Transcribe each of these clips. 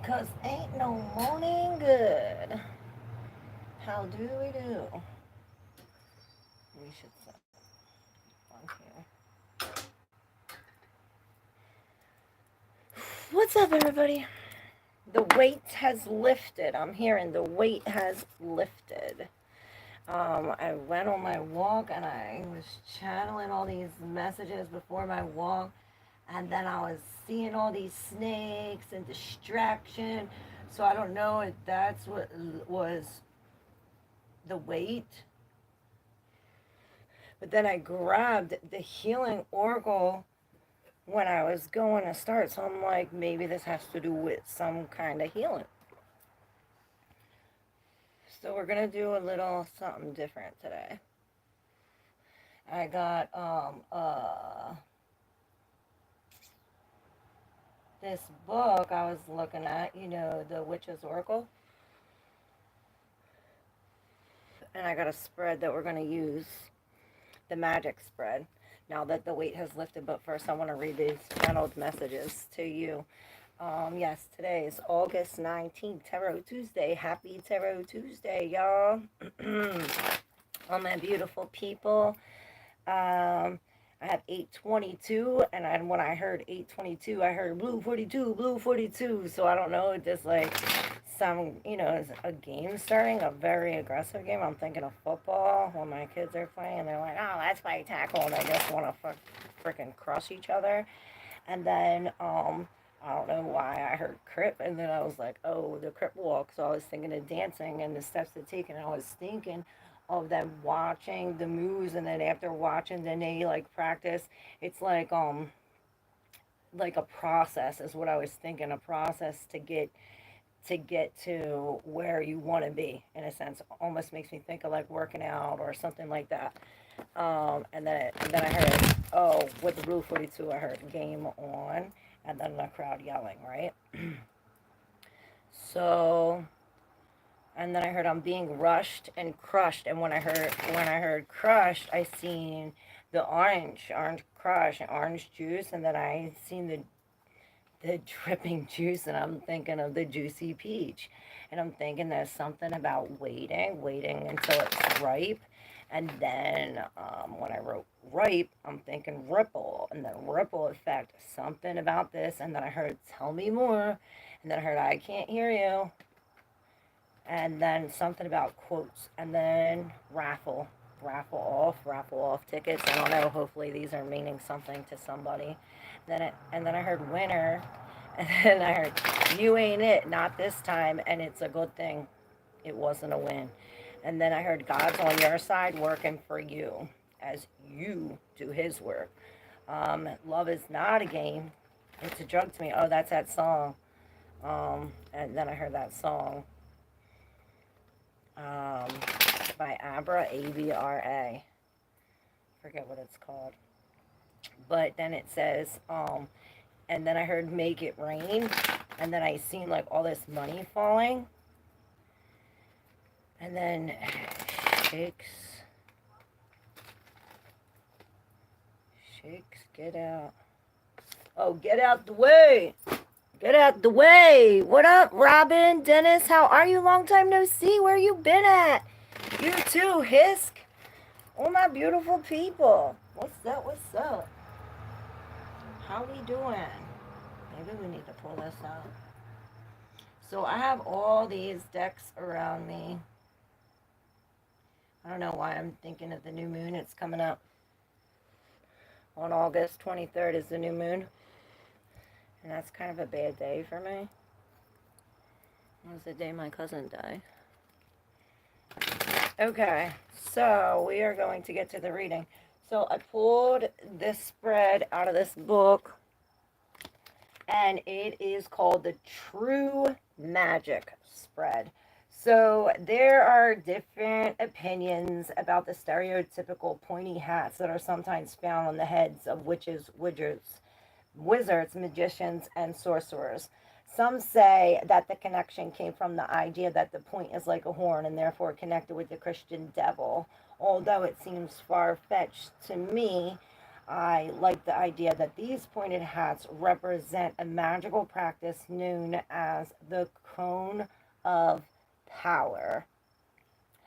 'Cause ain't no morning good. How do we do? We should set on here. What's up, everybody? The weight has lifted. I'm hearing the weight has lifted. I went on my walk and I was channeling all these messages before my walk, and then I was seeing all these snakes and distraction. So I don't know if that's what was the weight. But then I grabbed the healing oracle when I was going to start. So I'm like, maybe this has to do with some kind of healing. So we're going to do a little something different today. I got this book I was looking at, the Witch's Oracle. And I got a spread that we're going to use, the magic spread, now that the weight has lifted. But first I want to read these channeled messages to you. Yes, today is August 19th, Tarot Tuesday. Happy Tarot Tuesday, y'all. All my beautiful people. I have 822, and when I heard 822, I heard blue 42, blue 42. So I don't know, just like some, is a game starting, a very aggressive game. I'm thinking of football when my kids are playing, and they're like, oh, let's play tackle, and they just want to freaking crush each other. And then, I don't know why I heard crip, and then I was like, oh, the crip walk. So I was thinking of dancing and the steps to take, and I was thinking of them watching the moves, and then after watching, then they like practice. It's like a process is what I was thinking, a process to get to where you want to be, in a sense. Almost makes me think of like working out or something like that. And then I heard, oh, with the Blue 42, I heard game on, and then the crowd yelling, right? So, and then I heard I'm being rushed and crushed. And when I heard crushed, I seen the orange crush and orange juice, and then I seen the dripping juice, and I'm thinking of the juicy peach. And I'm thinking there's something about waiting until it's ripe. And then when I wrote ripe, I'm thinking ripple, and then ripple effect, something about this. And then I heard tell me more, and then I heard I can't hear you, and then something about quotes, and then raffle off tickets. I don't know, hopefully these are meaning something to somebody. And then I heard winner, and then I heard you ain't it, not this time, and it's a good thing it wasn't a win. And then I heard God's on your side working for you as you do his work. Love is not a game, it's a drug to me. Oh, that's that song. And then I heard that song, um, by Abra, Abra. Forget what it's called. But then it says, and then I heard make it rain, and then I seen like all this money falling, and then shakes, get out. Oh, get out the way. Get out the way. What up, Robin? Dennis, how are you? Long time no see. Where you been at? You too, Hisk. All my beautiful people. What's up? What's up? How we doing? Maybe we need to pull this out. So I have all these decks around me. I don't know why I'm thinking of the new moon. It's coming up on August 23rd is the new moon. And that's kind of a bad day for me. It was the day my cousin died. Okay, so we are going to get to the reading. So I pulled this spread out of this book, and it is called the True Magic Spread. So there are different opinions about the stereotypical pointy hats that are sometimes found on the heads of witches, wizards, magicians, and sorcerers. Some say that the connection came from the idea that the point is like a horn and therefore connected with the Christian devil. Although it seems far-fetched to me, I like the idea that these pointed hats represent a magical practice known as the cone of power.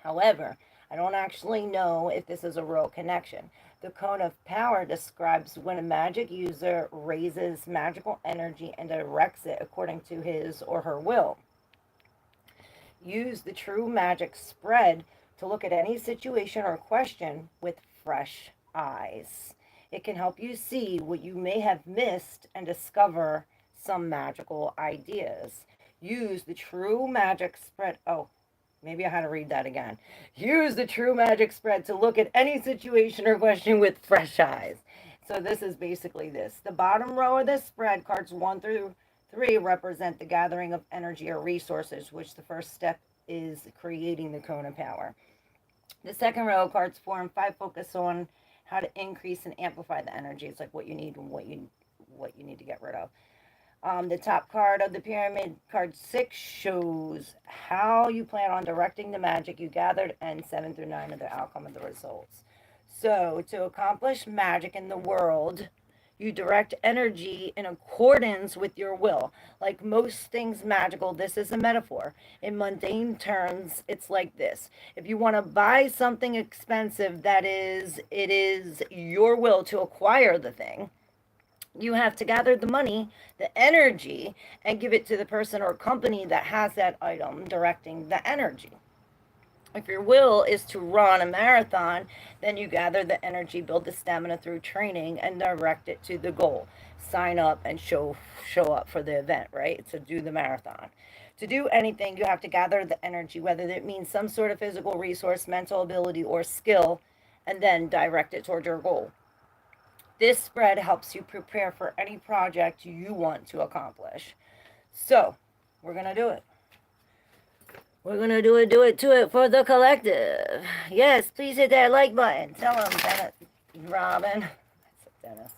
However, I don't actually know if this is a real connection. The cone of power describes when a magic user raises magical energy and directs it according to his or her will. Use the true magic spread to look at any situation or question with fresh eyes. It can help you see what you may have missed and discover some magical ideas. Use the true magic spread. Oh, maybe I had to read that again. Use the true magic spread to look at any situation or question with fresh eyes. So this is basically this. The bottom row of this spread, cards 1 through 3, represent the gathering of energy or resources, which the first step is creating the cone of power. The second row, cards 4 and 5, focus on how to increase and amplify the energy. It's like what you need and what you need to get rid of. The top card of the pyramid, card 6, shows how you plan on directing the magic you gathered, and 7 through 9 are the outcome of the results. So, to accomplish magic in the world, you direct energy in accordance with your will. Like most things magical, this is a metaphor. In mundane terms, it's like this. If you want to buy something expensive, it is your will to acquire the thing. You have to gather the money, the energy, and give it to the person or company that has that item, directing the energy. If your will is to run a marathon, then you gather the energy, build the stamina through training, and direct it to the goal. Sign up and show up for the event, right? To do the marathon. To do anything, you have to gather the energy, whether that means some sort of physical resource, mental ability, or skill, and then direct it toward your goal. This spread helps you prepare for any project you want to accomplish. So, we're going to do it. We're going to do it for the collective. Yes, please hit that like button. Tell them, Dennis, Robin. I said Dennis.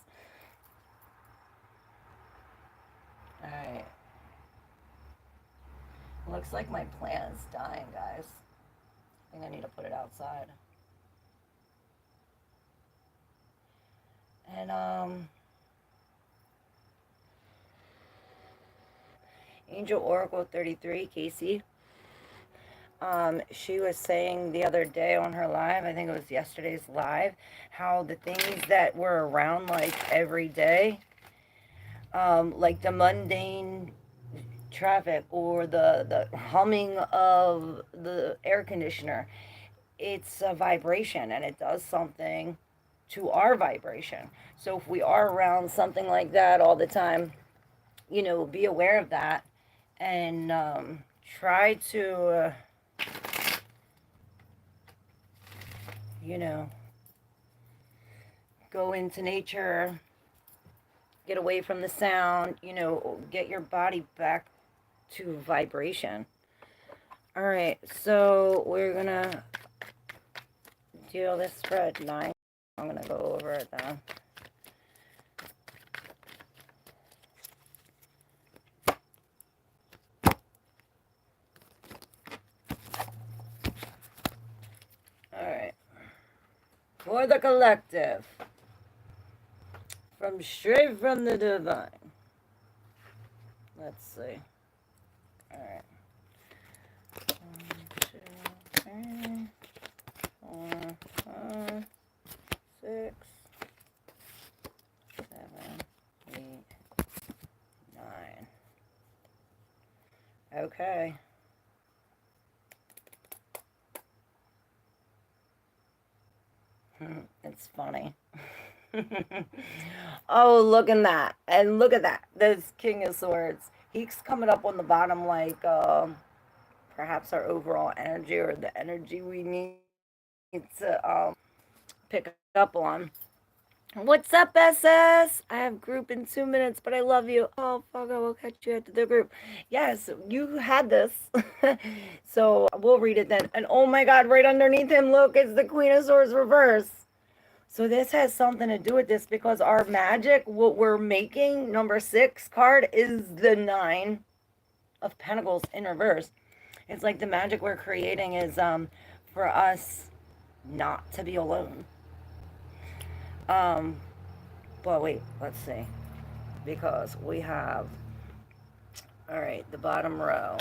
Alright. Looks like my plant is dying, guys. I think I need to put it outside. And, Angel Oracle 33, Casey. She was saying the other day on her live, I think it was yesterday's live, how the things that were around like every day, like the mundane traffic or the humming of the air conditioner, it's a vibration and it does something to our vibration. So if we are around something like that all the time, be aware of that and try to, go into nature, get away from the sound, get your body back to vibration. All right, so we're going to deal this spread 9. I'm going to go over it then. Alright. For the collective. Straight from the divine. Let's see. Alright. 1, 2, 3, 4, 5, 6, 7, 8, 9. Okay. It's funny. Oh, look at that. And look at that. This King of Swords. He's coming up on the bottom like perhaps our overall energy or the energy we need to pick up on. What's up, SS? I have group in 2 minutes, but I love you. Oh, fuck, I will catch you at the group. Yes, you had this. So we'll read it then. And oh my God, right underneath him, look, it's the Queen of Swords reverse. So this has something to do with this because our magic, what we're making, number 6 card, is the 9 of Pentacles in reverse. It's like the magic we're creating is for us not to be alone. But wait, let's see. Because we have, all right, the bottom row.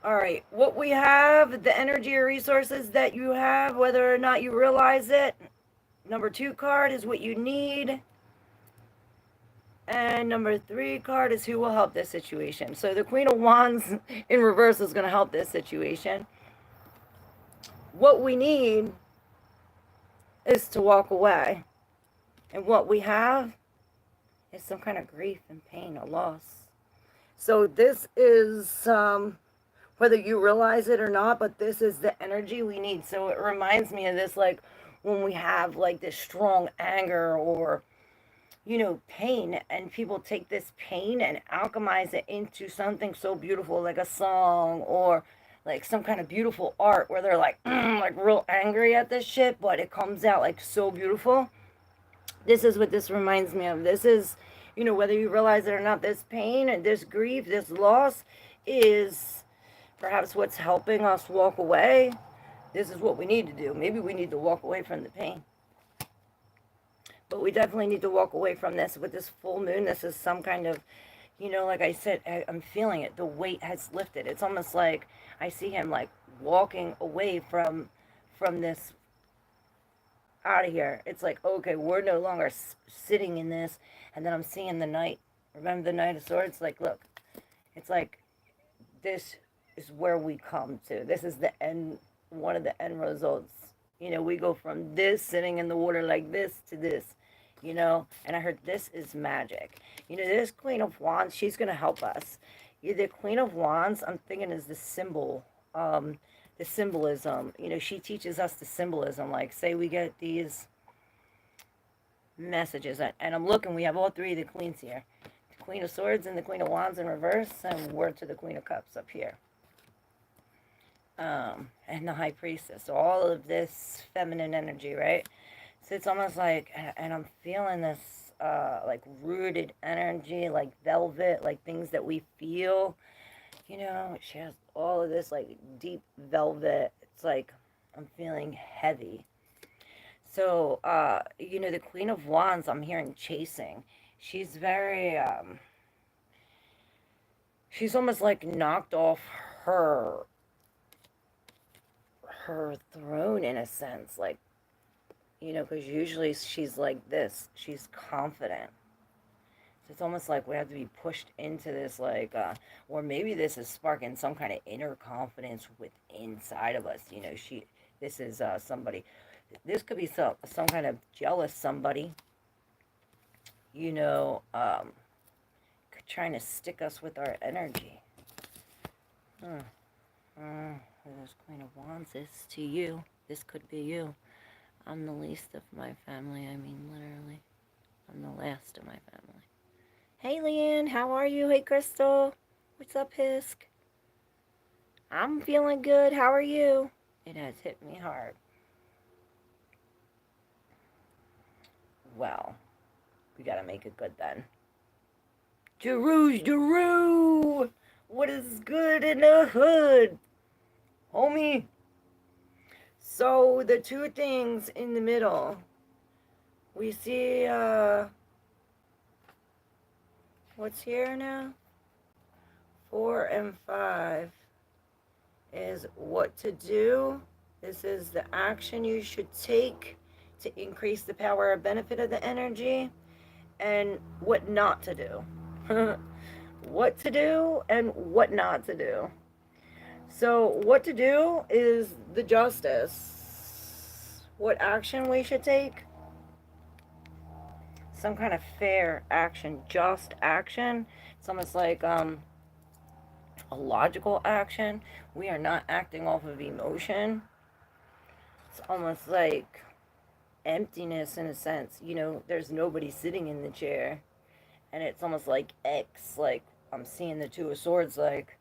All right, what we have, the energy or resources that you have, whether or not you realize it. Number 2 card is what you need. And number 3 card is who will help this situation. So the Queen of Wands in reverse is going to help this situation. What we need is to walk away. And what we have is some kind of grief and pain or loss. So this is, whether you realize it or not, but this is the energy we need. So it reminds me of this, like when we have like this strong anger or, you know, pain, and people take this pain and alchemize it into something so beautiful, like a song or like some kind of beautiful art where they're like, like real angry at this shit, but it comes out like so beautiful. This is what this reminds me of. This is, you know, whether you realize it or not, this pain and this grief, this loss is perhaps what's helping us walk away. This is what we need to do. Maybe we need to walk away from the pain. But we definitely need to walk away from this. With this full moon, this is some kind of, you know, like I said, I'm feeling it. The weight has lifted. It's almost like I see him like walking away from this, out of here. It's like, okay, we're no longer sitting in this. And then I'm seeing the Knight. Remember the Knight of Swords? Like, look, it's like this is where we come to. This is the end, one of the end results. You know, we go from this sitting in the water like this to this, you know. And I heard this is magic. You know, this Queen of Wands, she's going to help us. The Queen of Wands, I'm thinking, is the symbol, the symbolism. You know, she teaches us the symbolism. Like, say we get these messages, and I'm looking, we have all 3 of the queens here. The Queen of Swords and the Queen of Wands in reverse, and word to the Queen of Cups up here. And the High Priestess. So all of this feminine energy, right? So it's almost like, and I'm feeling this, like rooted energy, like velvet, like things that we feel. You know, she has all of this like deep velvet. It's like I'm feeling heavy. So, you know, the Queen of Wands, I'm hearing chasing. She's very, she's almost like knocked off her throne in a sense, like, you know, because usually she's like this. She's confident. So it's almost like we have to be pushed into this, like, or maybe this is sparking some kind of inner confidence with inside of us. You know, this is somebody. This could be some kind of jealous somebody. You know, trying to stick us with our energy. This Queen of Wands is to you. This could be you. I'm the least of my family. I mean, literally. I'm the last of my family. Hey, Leanne. How are you? Hey, Crystal. What's up, Hisk? I'm feeling good. How are you? It has hit me hard. Well, we gotta make it good then. Jeru! What is good in the hood? Homie. So the 2 things in the middle, we see, what's here now? 4 and 5 is what to do. This is the action you should take to increase the power or benefit of the energy, and what not to do. What to do and what not to do. So what to do is the justice. What action we should take? Some kind of fair action, just action. It's almost like a logical action. We are not acting off of emotion. It's almost like emptiness in a sense. You know, there's nobody sitting in the chair. And it's almost like X, like I'm seeing the 2 of Swords, like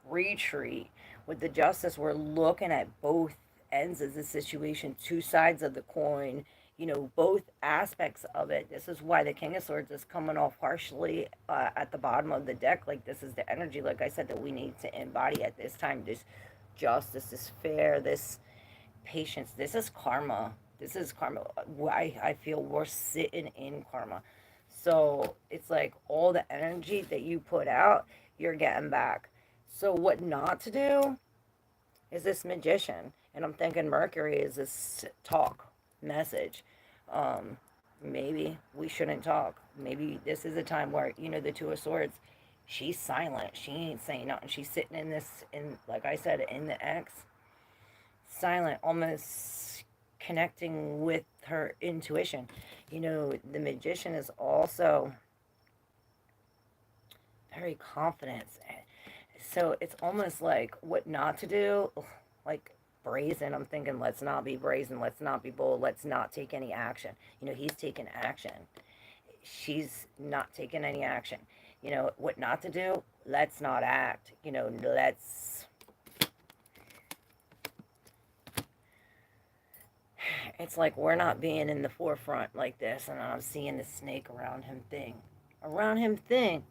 retreat. With the justice, we're looking at both ends of the situation, 2 sides of the coin, you know, both aspects of it. This is why the King of Swords is coming off harshly at the bottom of the deck. Like, this is the energy, like I said, that we need to embody at this time. This justice, this fair, this patience. This is karma. This is karma. I feel we're sitting in karma. So it's like all the energy that you put out, you're getting back. So what not to do is this magician. And I'm thinking Mercury is this talk message. Um, Maybe we shouldn't talk. Maybe this is a time where, you know, the Two of Swords, she's silent. She ain't saying nothing. She's sitting in this, in, like I said, in the X, silent, almost connecting with her intuition. You know, the magician is also very confident. So it's almost like what not to do, like brazen. I'm thinking, let's not be brazen, let's not be bold, let's not take any action. You know, he's taking action. She's not taking any action. You know, what not to do, let's not act. You know, let's... It's like we're not being in the forefront like this, and I'm seeing the snake around him thing. Around him thing.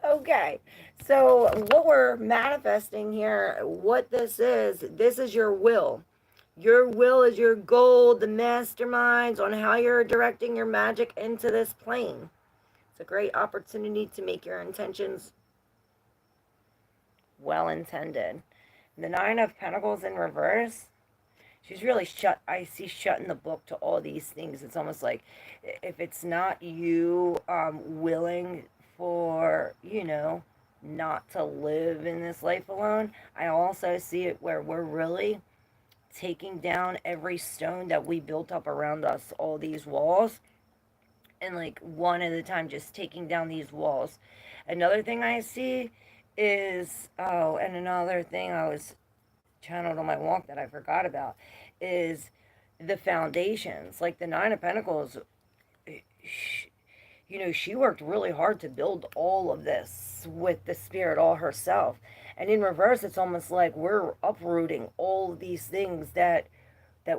Okay, so what we're manifesting here, what this is your will. Your will is your goal, the masterminds on how you're directing your magic into this plane. It's a great opportunity to make your intentions well intended. The Nine of Pentacles in reverse, she's really I see shutting the book to all these things. It's almost like if it's not you willing for, you know, not to live in this life alone, I also see it where we're really taking down every stone that we built up around us, all these walls, and like one at a time, just taking down these walls. Another thing I see is, oh, and another thing I was channeled on my walk that I forgot about is the foundations. Like the Nine of Pentacles, you know, she worked really hard to build all of this with the spirit all herself. And in reverse, it's almost like we're uprooting all of these things that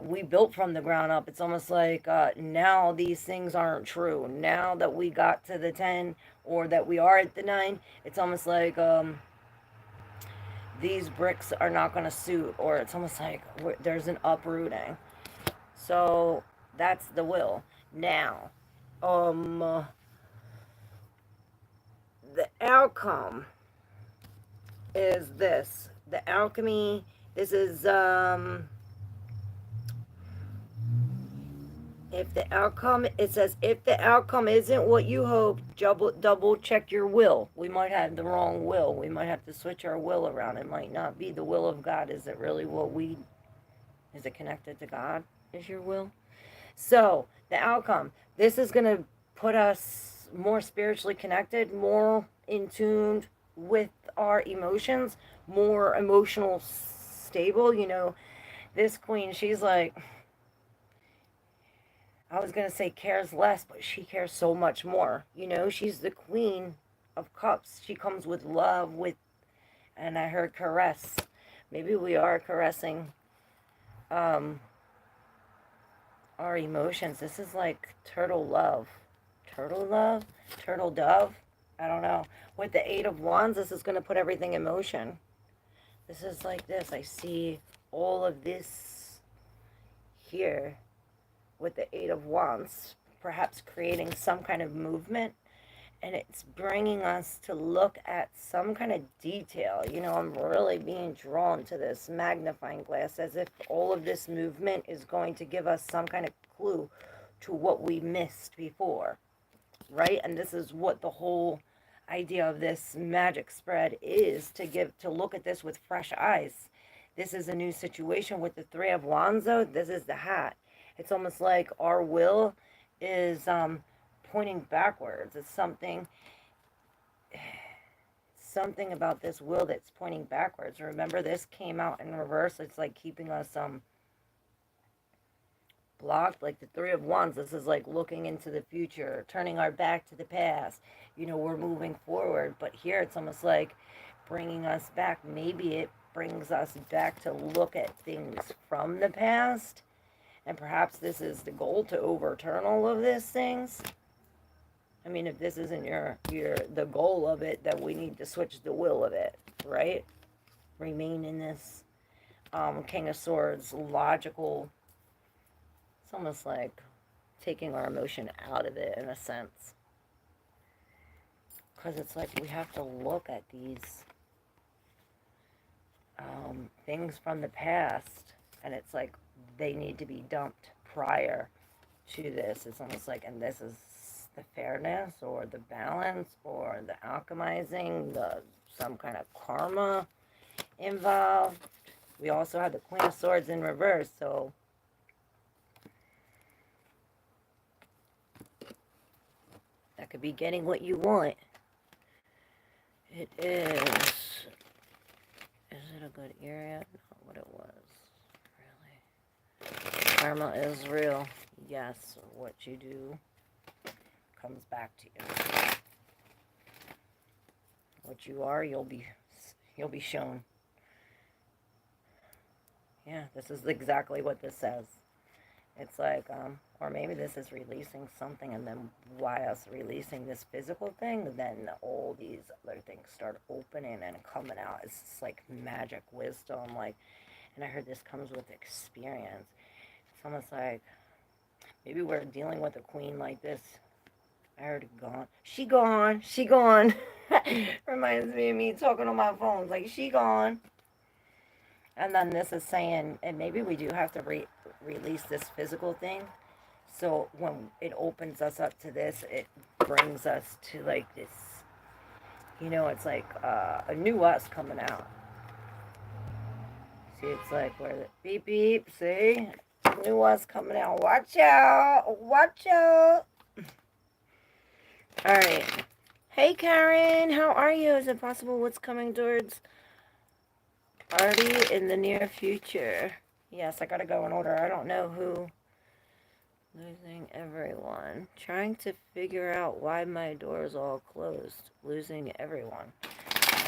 we built from the ground up. It's almost like now these things aren't true. Now that we got to the 10, or that we are at the 9, it's almost like these bricks are not going to suit, or it's almost like there's an uprooting. So that's the will. Now, the outcome is this. The alchemy, this is, if the outcome, it says, if the outcome isn't what you hope, double check your will. We might have the wrong will. We might have to switch our will around. It might not be the will of God. Is it really what we, is it connected to God? Is your will? So, the outcome, this is going to put us more spiritually connected, more in tune with our emotions, more emotional stable. You know, this queen, she's like, I was going to say cares less, but she cares so much more. You know, she's the Queen of Cups. She comes with love, with, and I heard caress. Maybe we are caressing our emotions. This is like turtle love. Turtle love? Turtle dove? I don't know. With the Eight of Wands, this is going to put everything in motion. This is like this. I see all of this here with the Eight of Wands, perhaps creating some kind of movement, and it's bringing us to look at some kind of detail. You know, I'm really being drawn to this magnifying glass, as if all of this movement is going to give us some kind of clue to what we missed before, right? And this is what the whole idea of this magic spread is, to look at this with fresh eyes. This is a new situation with the Three of Wands, though. This is the hat. It's almost like our will is pointing backwards. It's something about this will that's pointing backwards. Remember, this came out in reverse. It's like keeping us blocked. Like the Three of Wands, this is like looking into the future, turning our back to the past. You know, we're moving forward. But here it's almost like bringing us back. Maybe it brings us back to look at things from the past. And perhaps this is the goal, to overturn all of these things. I mean, if this isn't the goal of it, then we need to switch the will of it, right? Remain in this King of Swords logical It's almost like taking our emotion out of it in a sense. Because it's like we have to look at these things from the past, and it's like they need to be dumped prior to this. It's almost like, and this is the fairness or the balance or the alchemizing, some kind of karma involved. We also have the Queen of Swords in reverse, so that could be getting what you want. It is. Is it a good area? Not what it was. Really. Karma is real. Yes, what you do comes back to you. What you are, you'll be shown. Yeah, this is exactly what this says. It's like, or maybe this is releasing something, and then why us releasing this physical thing, then all these other things start opening and coming out. It's just like magic wisdom, like, and I heard this comes with experience. It's almost like maybe we're dealing with a queen like this. I heard gone. She gone. She gone. Reminds me of me talking on my phone. Like, she gone. And then this is saying, and maybe we do have to release this physical thing. So when it opens us up to this, it brings us to like this, you know, it's like a new us coming out. See, it's like where the beep beep, see? New us coming out. Watch out. Watch out. All right. Hey, Karen. How are you? Is it possible what's coming towards Artie in the near future? Yes, I gotta go in order. I don't know who. Losing everyone. Trying to figure out why my door's all closed. Losing everyone.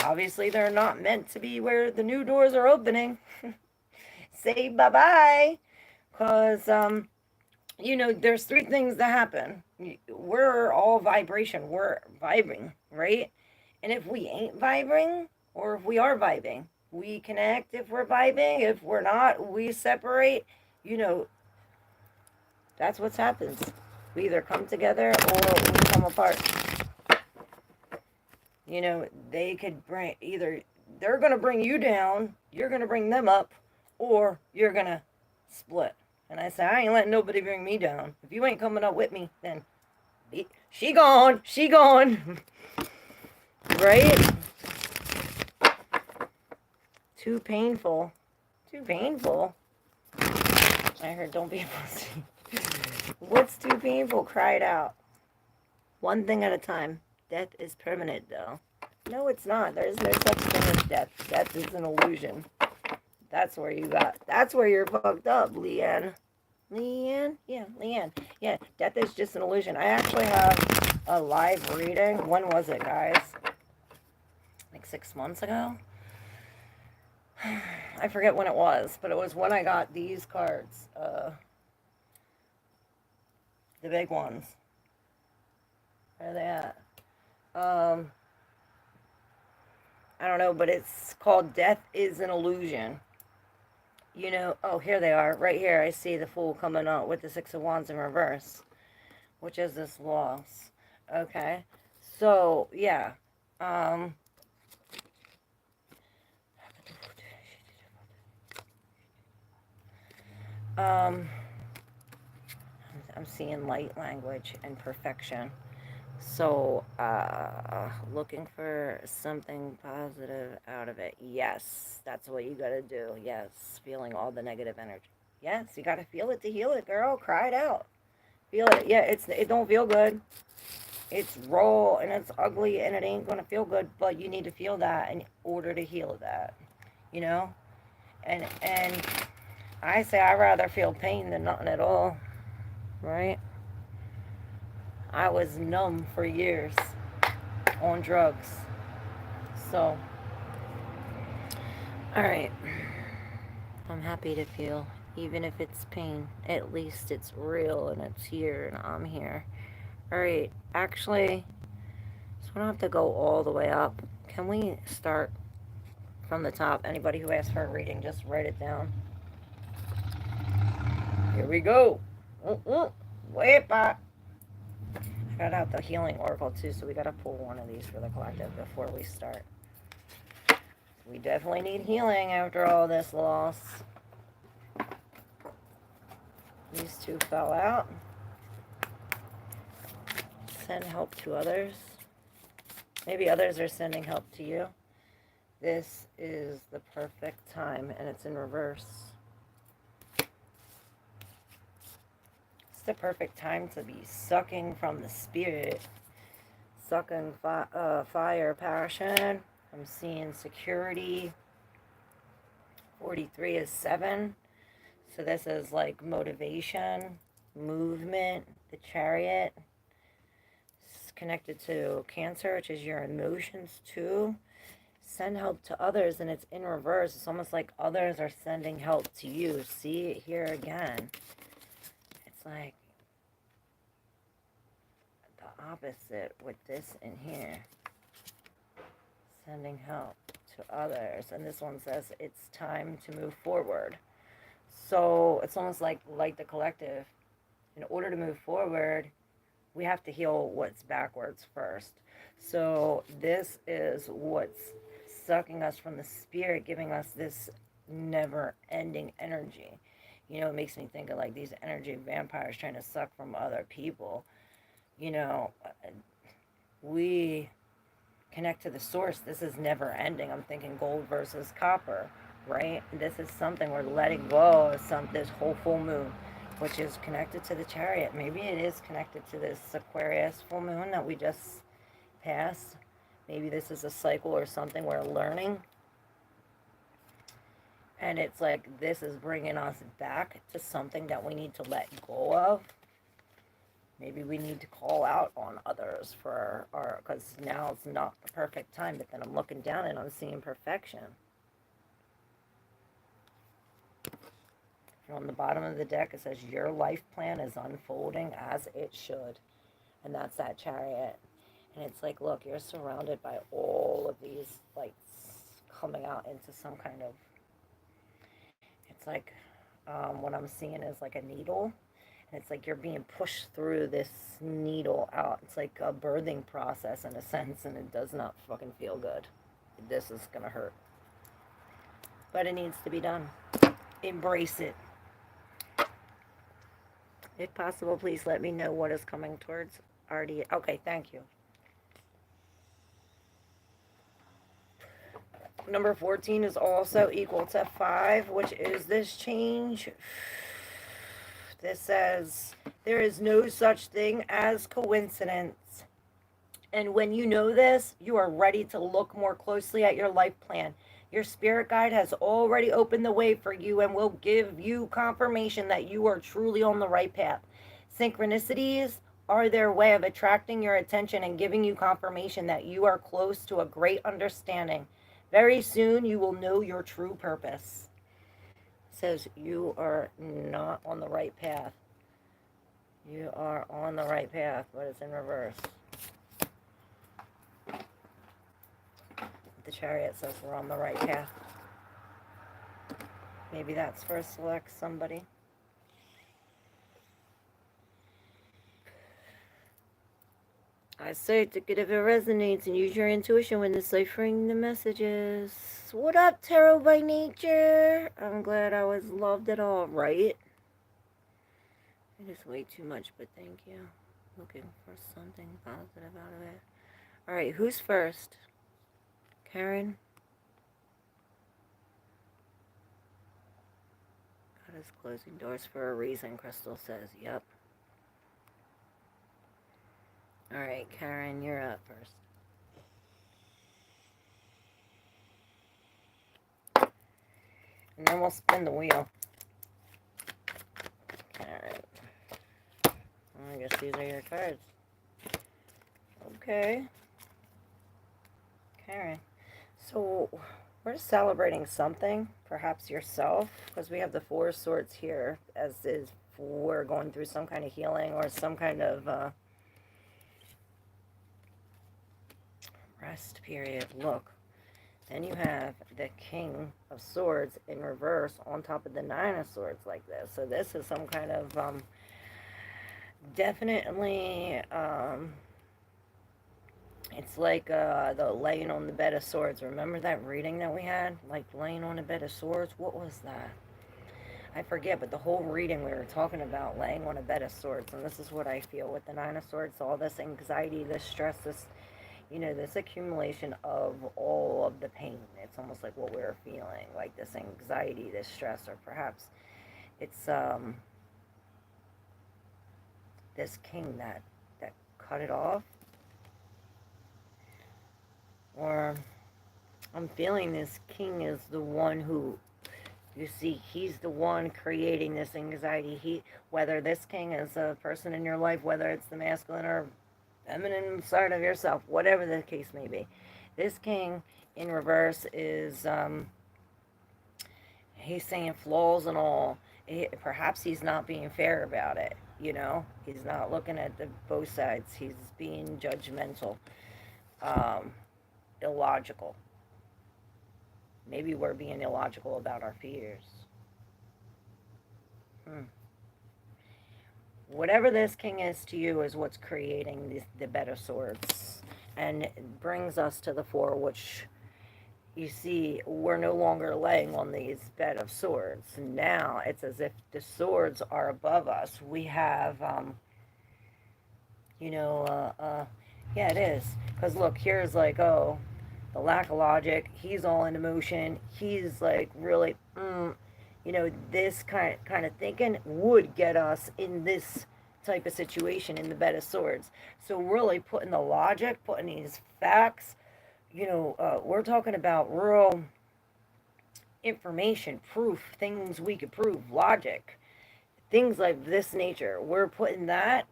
Obviously, they're not meant to be where the new doors are opening. Say bye-bye. Because, you know, there's three things that happen. We're all vibration. We're vibing, right? And if we ain't vibing, or if we are vibing, we connect if we're vibing. If we're not, we separate. You know, that's what happens. We either come together or we come apart. You know, they could bring, either they're going to bring you down, you're going to bring them up, or you're going to split. And I say, I ain't letting nobody bring me down. If you ain't coming up with me, then she gone. She gone. Right? Too painful. Too painful. I heard don't be a pussy. What's too painful? Cry it out. One thing at a time. Death is permanent, though. No, it's not. There's no such thing as death. Death is an illusion. That's where you got. That's where you're fucked up, Leanne. Leanne? Yeah, Leanne. Yeah, death is just an illusion. I actually have a live reading. When was it, guys? Like 6 months ago? I forget when it was, but it was when I got these cards. The big ones. Where are they at? I don't know, but it's called Death is an Illusion. You know, oh, here they are. Right here, I see the Fool coming up with the Six of Wands in reverse, which is this loss. Okay, so, yeah. I'm seeing light language and perfection. So, looking for something positive out of it. Yes, that's what you gotta do. Yes, feeling all the negative energy. Yes, you gotta feel it to heal it, girl. Cry it out. Feel it. Yeah, it don't feel good. It's raw and it's ugly and it ain't gonna feel good, but you need to feel that in order to heal that. You know? And I say I'd rather feel pain than nothing at all. Right? I was numb for years on drugs. So, alright. I'm happy to feel, even if it's pain. At least it's real and it's here and I'm here. Alright, actually, so we don't have to go all the way up. Can we start from the top? Anybody who asks for a reading, just write it down. Here we go. Way back. I got out the healing oracle too, so we got to pull one of these for the collective before we start. We definitely need healing after all this loss. These two fell out. Send help to others. Maybe others are sending help to you. This is the perfect time, and it's in reverse. It's the perfect time to be sucking from the spirit. Sucking fire, passion. I'm seeing security. 43 is 7. So this is like motivation, movement, the chariot. It's connected to Cancer, which is your emotions too. Send help to others, and it's in reverse. It's almost like others are sending help to you. See it here again. It's like the opposite with this in here. Sending help to others. And this one says it's time to move forward. So it's almost like the collective. In order to move forward, we have to heal what's backwards first. So this is what's sucking us from the spirit, giving us this never-ending energy. You know, it makes me think of like these energy vampires trying to suck from other people. You know, we connect to the source. This is never-ending. I'm thinking gold versus copper, right? This is something we're letting go of this whole full moon, which is connected to the chariot. Maybe it is connected to this Aquarius full moon that we just passed. Maybe this is a cycle or something we're learning. And it's like this is bringing us back to something that we need to let go of. Maybe we need to call out on others for our, because now it's not the perfect time. But then I'm looking down and I'm seeing perfection. And on the bottom of the deck, it says your life plan is unfolding as it should. And that's that chariot. And it's like, look, you're surrounded by all of these lights coming out into some kind of, it's like, what I'm seeing is like a needle. And it's like you're being pushed through this needle out. It's like a birthing process in a sense, and it does not fucking feel good. This is going to hurt. But it needs to be done. Embrace it. If possible, please let me know what is coming towards RD. Okay, thank you. Number 14 is also equal to 5, which is this change. This says, there is no such thing as coincidence. And when you know this, you are ready to look more closely at your life plan. Your spirit guide has already opened the way for you and will give you confirmation that you are truly on the right path. Synchronicities are their way of attracting your attention and giving you confirmation that you are close to a great understanding. Very soon you will know your true purpose. It says you are not on the right path. You are on the right path, but it's in reverse. The chariot says we're on the right path. Maybe that's for select somebody. I say take it if it resonates and use your intuition when deciphering the messages. What up, Tarot by Nature? I'm glad I was loved at all, right? It is way too much, but thank you. Looking for something positive out of it. Alright, who's first? Karen? God is closing doors for a reason, Crystal says. Yep. Alright, Karen, you're up first. And then we'll spin the wheel. Alright. I guess these are your cards. Okay. Karen. So, we're celebrating something, perhaps yourself, because we have the Four of Swords here, as is we're going through some kind of healing or some kind of rest period. Look. Then you have the King of Swords in reverse on top of the Nine of Swords like this. So this is some kind of definitely, it's like the laying on the bed of swords. Remember that reading that we had? Like laying on a bed of swords? What was that? I forget, but the whole reading we were talking about laying on a bed of swords, and this is what I feel with the Nine of Swords, all this anxiety, this stress, this, this accumulation of all of the pain. It's almost like what we were feeling, like this anxiety, this stress, or perhaps it's this king that cut it off, or I'm feeling this king is the one who, you see, he's the one creating this anxiety. Whether this king is a person in your life, whether it's the masculine or feminine side of yourself, whatever the case may be, this king in reverse is, he's saying flaws and all. Perhaps he's not being fair about it, He's not looking at both sides. He's being judgmental, illogical. Maybe we're being illogical about our fears. Whatever this king is to you is what's creating the bed of swords. And it brings us to the four, which, you see, we're no longer laying on these bed of swords. Now it's as if the swords are above us. We have, yeah, it is. Because look, here's like, oh, the lack of logic. He's all in emotion. He's like really, this kind of thinking would get us in this type of situation in the bed of swords. So really putting the logic, putting these facts, we're talking about real information, proof, things we could prove, logic, things like this nature. We're putting that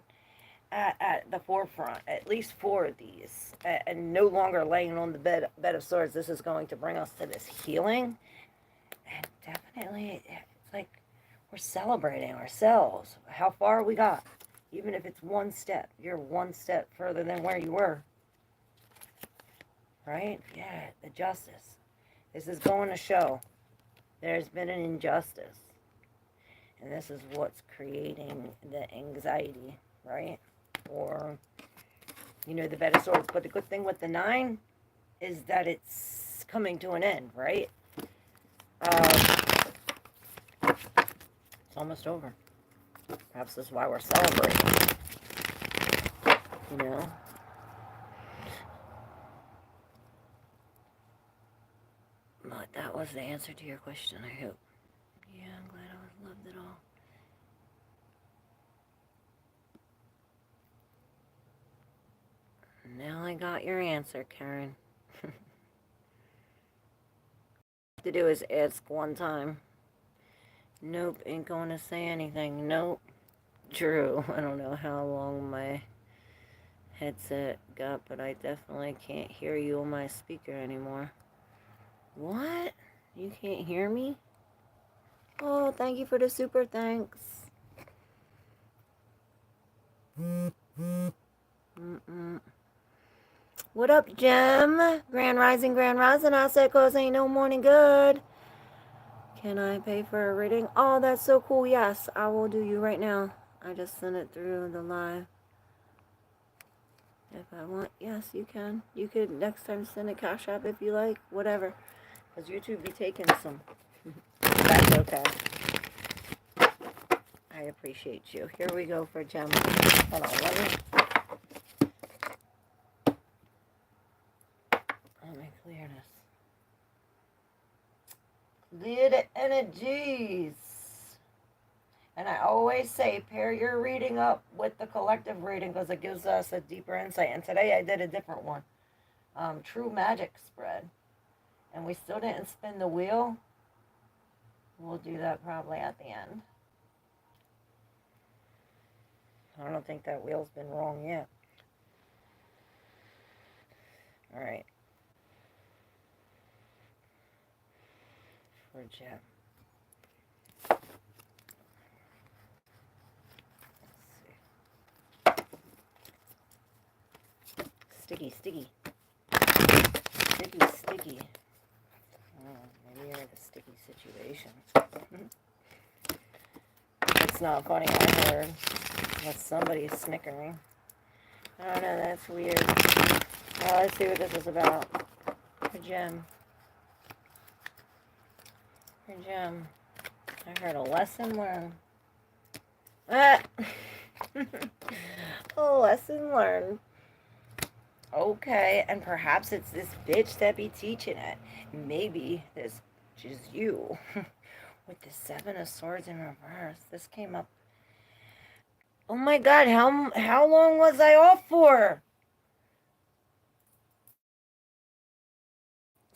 at the forefront, at least four of these, and no longer laying on the bed of swords. This is going to bring us to this healing, and definitely it's like we're celebrating ourselves, how far we got, even if it's one step. You're one step further than where you were, right? Yeah, the justice. This is going to show there's been an injustice, and this is what's creating the anxiety, right? Or, the bed of swords. But the good thing with the 9 is that it's coming to an end, right? It's almost over. Perhaps this is why we're celebrating, But that was the answer to your question, I hope. Yeah, I'm glad I loved it all. Now I got your answer, Karen. To do is ask one time. Nope, ain't going to say anything. Nope. Drew, I don't know how long my headset got, but I definitely can't hear you on my speaker anymore. What? You can't hear me? Oh, thank you for the super thanks. What up, Jim? Grand Rising, I said, cause ain't no morning good. Can I pay for a reading? Oh, that's so cool. Yes, I will do you right now. I just sent it through the live. If I want, yes, you can. You could next time send a Cash App if you like, whatever. Because YouTube be taking some. That's okay. I appreciate you. Here we go for Jim. Hold on, let me clear this. Clear the energies. And I always say, pair your reading up with the collective reading because it gives us a deeper insight. And today I did a different one. True magic spread. And we still didn't spin the wheel. We'll do that probably at the end. I don't think that wheel's been wrong yet. All right. For Jim. Sticky. Sticky. Oh, maybe you're in a sticky situation. It's not funny, I heard. That's somebody snickering. I don't know, that's weird. Well, let's see what this is about. A gem. A gem. I heard a lesson learned. Ah! A lesson learned. Okay, and perhaps it's this bitch that be teaching it. Maybe this is you. With the 7 of Swords in reverse. This came up. Oh my god, how long was I off for?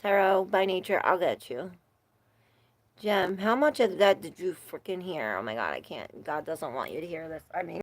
Tarot, by nature, I'll get you. Gem, how much of that did you freaking hear? Oh my god, I can't. God doesn't want you to hear this. I mean...